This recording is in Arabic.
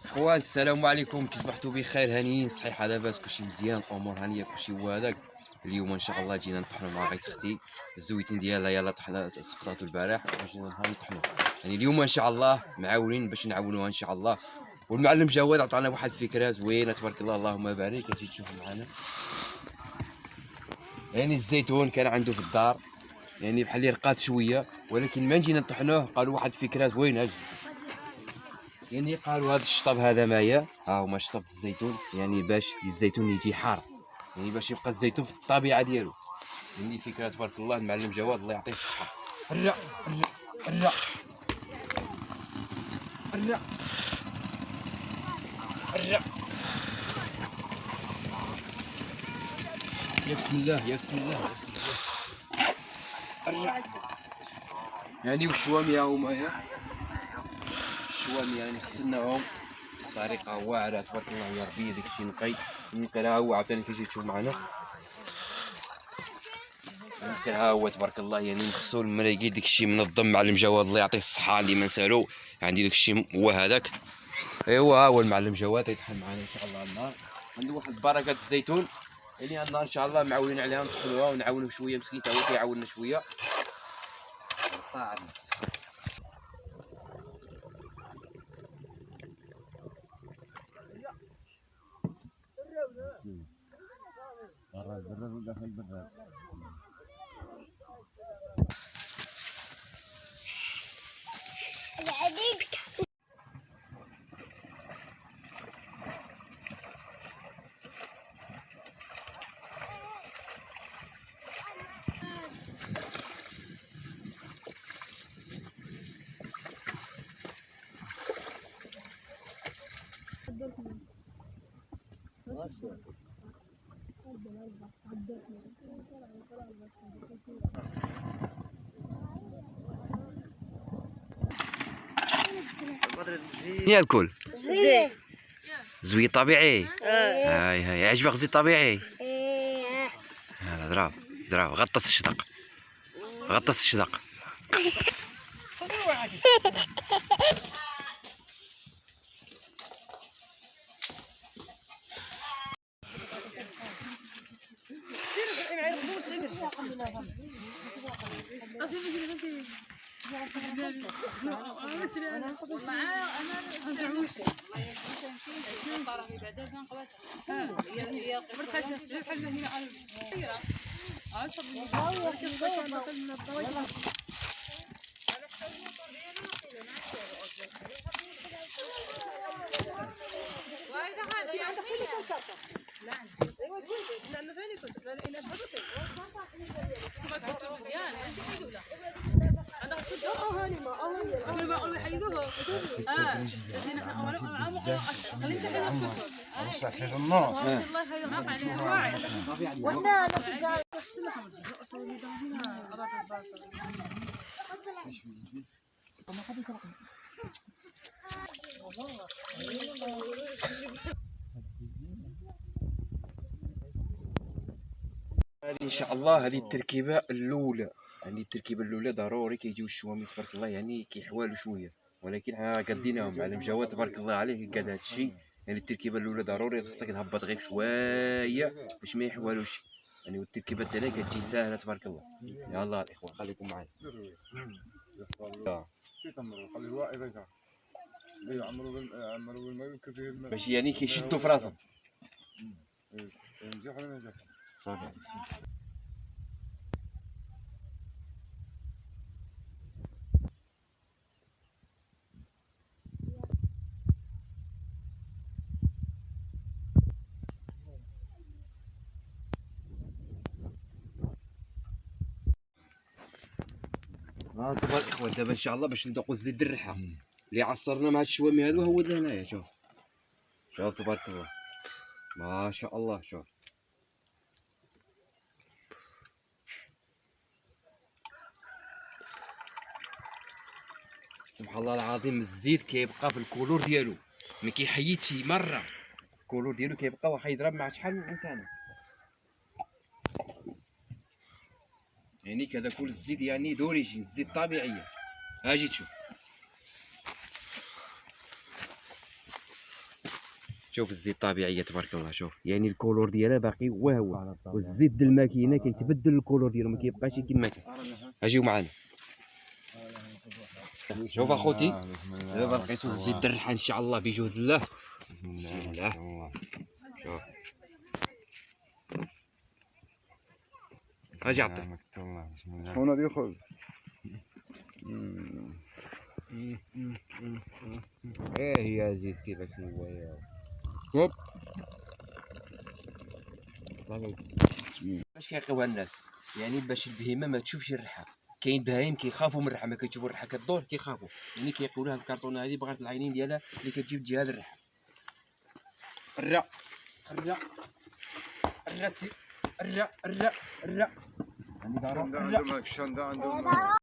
اخوان السلام عليكم، كصبحتوا بخير؟ هانيين صحيحه لاباس كلشي مزيان، الامور هانيه كلشي هو هذاك. اليوم ان شاء الله جينا نطحنوا مع غيت اختي الزويتين ديالها، يلا طحنا سقطاتو البارح جينا نهار نطحنوا. يعني اليوم ان شاء الله معاونين باش نعاونوها ان شاء الله. والمعلم جواد عطانا واحد الفكره زوينه تبارك الله، اللهم بارك. اجي تشوفوا معنا يعني الزيتون كان عنده في الدار، يعني بحال اللي رقات شويه، ولكن ما جينا نطحنوه قالوا واحد الفكره زوينه. يعني قالوا هذا الشطب هذا مايا، ها هما شطب الزيتون، يعني باش الزيتون يجي حار، يعني باش يبقى الزيتون في الطبيعه ديالو. يعني فكره تبارك الله. المعلم جواد الله يعطيه الصحه. الرا الرا الرا الرا يا بسم الله يا بسم الله يا بسم الله. الرا يعني والشواميه هما يا الشواميه، يعني غسلناهم بطريقه واعره تبارك الله يا ربي. داكشي نقي راه هو عاوتاني كيجي تشوف معنا. ها هو تبارك الله، يعني نغسلو المرايقي داكشي منظم. معلم جواد الله يعطيه الصحه، عندي ما نسالو، عندي داكشي هو هذاك. ايوا ها هو المعلم جواد يطحن معنا ان شاء الله النهار. عنده واحد بركه الزيتون، يعني النهار ان شاء الله معولين عليها ندخلوها ونعاونو شويه. مسكين تا هو كيعاوننا شويه. يا الكل زوي طبيعي. هاي عجبك زي طبيعي. هذا ضرب غطس الشدق، غطس الشدق. هذه ان شاء الله هذه التركيبه الاولى. يعني التركيبه الاولى ضروري كيجيو الشوامي تبارك الله، يعني كيحوالوا شويه، ولكن حنا قديناهم. معلم جواد تبارك الله عليه قاد هذا الشيء. يعني التركيبه الاولى ضروري خصك تهبط غير شويه باش ما يحوالوش. يعني والتركيبه الثانيه كتجي ساهله تبارك الله. يلا الاخوان خليكم معايا. باش يعني كيشدوا في راسهم. صافي. ها انتم الاخوان دابا ان شاء الله باش ندوقوا الزيت الريحه اللي عصرنا مع الشوامي هذو. هو هنايا شوف شوف تبارك الله ما شاء الله. شوف سبحان الله العظيم، الزيت كيبقى في الكولور ديالو، ما كيحيدش مره. الكولور ديالو كيبقى واخا يضرب مع شحال من انسانه. يعني كذا كل الزيت يعني دوريجين، الزيت طبيعيه. اجي تشوف، شوف الزيت طبيعيه تبارك الله. شوف يعني الكولور ديالها باقي هو والزيت د الماكينه كيتبدل الكولور ديالو، ما كيبقاش كيما كان. اجيو معنا، شوف اخوتي دابا لقيتو الزيت د الريحان ان شاء الله بجهد الله. بسم الله. شوف اجي عطي شكون هادي خويا؟ هي زيت كيفاش هو يا هوب. باش كيعقيوها الناس يعني باش البهيمه ما تشوفش الريحه. كاين بهايم كيخافوا من الريحه، ما كيشوفوا الريحه كدور كيخافوا، يعني كيعقيو لها الكرتونه هذه بغات العينين ديالها اللي كتجيب تجي هذا الريحه. الرا الرا الرا سي الرا الرا الرا. عندهم هاك الشنده عندهم